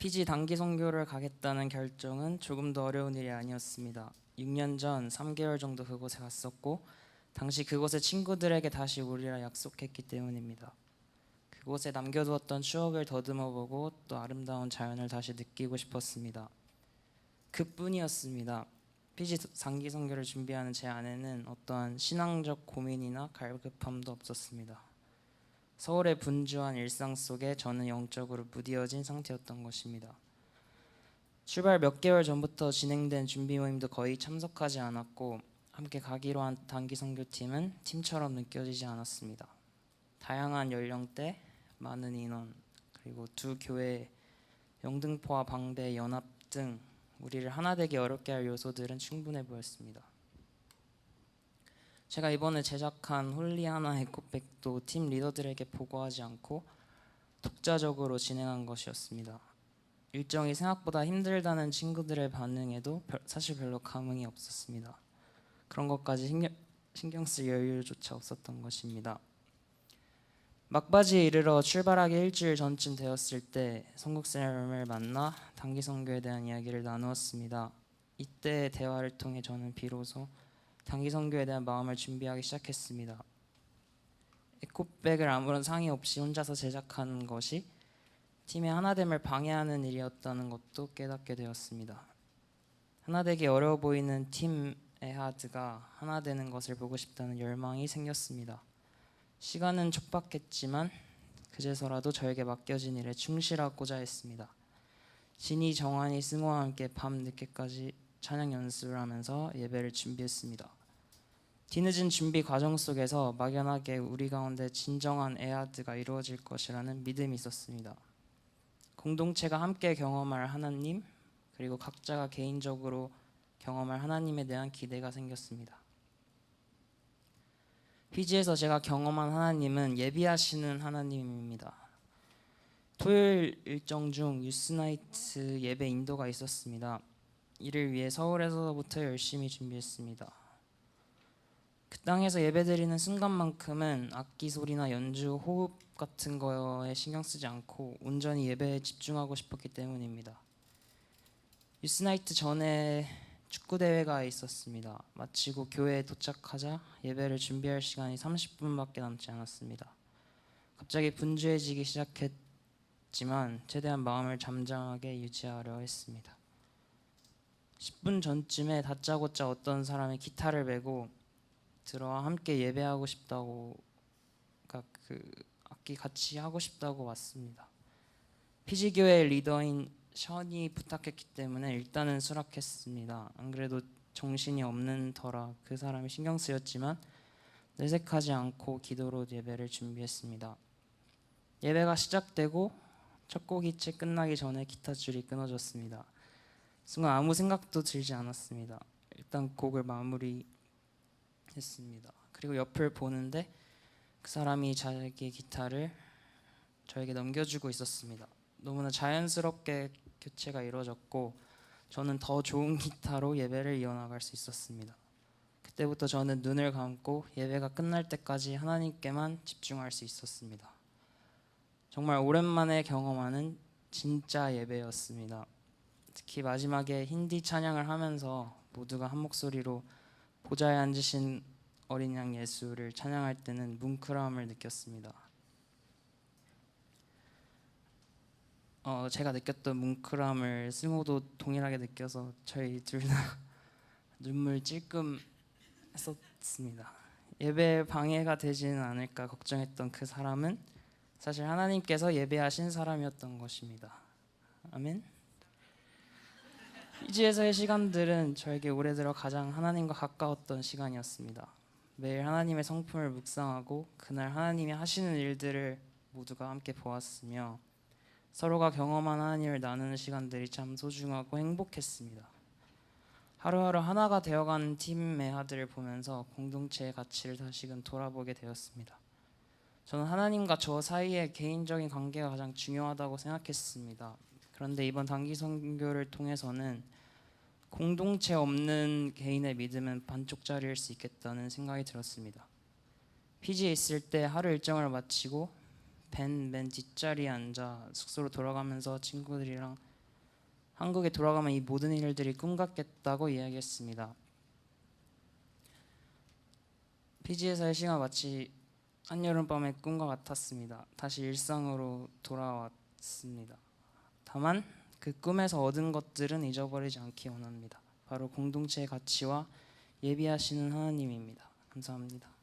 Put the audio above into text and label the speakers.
Speaker 1: 피지 단기 선교를 가겠다는 결정은 조금 더 어려운 일이 아니었습니다. 6년 전 3개월 정도 그곳에 갔었고 당시 그곳의 친구들에게 다시 오리라 약속했기 때문입니다. 그곳에 남겨두었던 추억을 더듬어보고 또 아름다운 자연을 다시 느끼고 싶었습니다. 그뿐이었습니다. 피지 단기 선교를 준비하는 제 안에는 어떠한 신앙적 고민이나 갈급함도 없었습니다. 서울의 분주한 일상 속에 저는 영적으로 무뎌진 상태였던 것입니다. 출발 몇 개월 전부터 진행된 준비 모임도 거의 참석하지 않았고 함께 가기로 한 단기 선교팀은 팀처럼 느껴지지 않았습니다. 다양한 연령대, 많은 인원, 그리고 두 교회, 영등포와 방배, 연합 등 우리를 하나 되게 어렵게 할 요소들은 충분해 보였습니다. 제가 이번에 제작한 홀리하나 에코백도 팀 리더들에게 보고하지 않고 독자적으로 진행한 것이었습니다. 일정이 생각보다 힘들다는 친구들의 반응에도 사실 별로 감흥이 없었습니다. 그런 것까지 신경 쓸 여유조차 없었던 것입니다. 막바지에 이르러 출발하기 일주일 전쯤 되었을 때 송국쌤을 만나 단기 선교에 대한 이야기를 나누었습니다. 이때 대화를 통해 저는 비로소 단기 선교에 대한 마음을 준비하기 시작했습니다. 에코백을 아무런 상의 없이 혼자서 제작하는 것이 팀의 하나됨을 방해하는 일이었다는 것도 깨닫게 되었습니다. 하나되기 어려워 보이는 팀 에하드가 하나 되는 것을 보고 싶다는 열망이 생겼습니다. 시간은 촉박했지만 그제서라도 저에게 맡겨진 일에 충실하고자 했습니다. 진이, 정환이, 승호와 함께 밤 늦게까지 찬양 연습을 하면서 예배를 준비했습니다. 뒤늦은 준비 과정 속에서 막연하게 우리 가운데 진정한 에하드가 이루어질 것이라는 믿음이 있었습니다. 공동체가 함께 경험할 하나님, 그리고 각자가 개인적으로 경험할 하나님에 대한 기대가 생겼습니다. 피지에서 제가 경험한 하나님은 예비하시는 하나님입니다. 토요일 일정 중 유스나이트 예배 인도가 있었습니다. 이를 위해 서울에서부터 열심히 준비했습니다. 그 땅에서 예배드리는 순간만큼은 악기 소리나 연주, 호흡 같은 거에 신경 쓰지 않고 온전히 예배에 집중하고 싶었기 때문입니다. 유스나이트 전에 축구 대회가 있었습니다. 마치고 교회에 도착하자 예배를 준비할 시간이 30분밖에 남지 않았습니다. 갑자기 분주해지기 시작했지만 최대한 마음을 잠잠하게 유지하려 했습니다. 10분 전쯤에 다짜고짜 어떤 사람이 기타를 메고 들어와 함께 예배하고 싶다고, 그 악기 같이 하고 싶다고 왔습니다. 피지교회 리더인 션이 부탁했기 때문에 일단은 수락했습니다. 안 그래도 정신이 없는 터라 그 사람이 신경 쓰였지만 내색하지 않고 기도로 예배를 준비했습니다. 예배가 시작되고 첫 곡이 채 끝나기 전에 기타 줄이 끊어졌습니다. 순간 아무 생각도 들지 않았습니다. 일단 곡을 마무리했습니다. 그리고 옆을 보는데 그 사람이 자기 기타를 저에게 넘겨주고 있었습니다. 너무나 자연스럽게 교체가 이루어졌고 저는 더 좋은 기타로 예배를 이어나갈 수 있었습니다. 그때부터 저는 눈을 감고 예배가 끝날 때까지 하나님께만 집중할 수 있었습니다. 정말 오랜만에 경험하는 진짜 예배였습니다. 특히 마지막에 힌디 찬양을 하면서 모두가 한 목소리로 보좌에 앉으신 어린 양 예수를 찬양할 때는 뭉클함을 느꼈습니다. 제가 느꼈던 뭉클함을 승호도 동일하게 느껴서 저희 둘 다 눈물 찔끔 했었습니다. 예배에 방해가 되지는 않을까 걱정했던 그 사람은 사실 하나님께서 예배하신 사람이었던 것입니다. 아멘. 피지에서의 시간들은 저에게 올해 들어 가장 하나님과 가까웠던 시간이었습니다. 매일 하나님의 성품을 묵상하고 그날 하나님이 하시는 일들을 모두가 함께 보았으며 서로가 경험한 하나님을 나누는 시간들이 참 소중하고 행복했습니다. 하루하루 하나가 되어가는 팀의 아들을 보면서 공동체의 가치를 다시금 돌아보게 되었습니다. 저는 하나님과 저 사이의 개인적인 관계가 가장 중요하다고 생각했습니다. 그런데 이번 단기 선교를 통해서는 공동체 없는 개인의 믿음은 반쪽짜리일 수 있겠다는 생각이 들었습니다. 피지에 있을 때 하루 일정을 마치고 맨 뒷자리에 앉아 숙소로 돌아가면서 친구들이랑 한국에 돌아가면 이 모든 일들이 꿈 같겠다고 이야기했습니다. 피지에서의 시간 마치 한여름밤의 꿈과 같았습니다. 다시 일상으로 돌아왔습니다. 다만 그 꿈에서 얻은 것들은 잊어버리지 않기 원합니다. 바로 공동체의 가치와 예비하시는 하나님입니다. 감사합니다.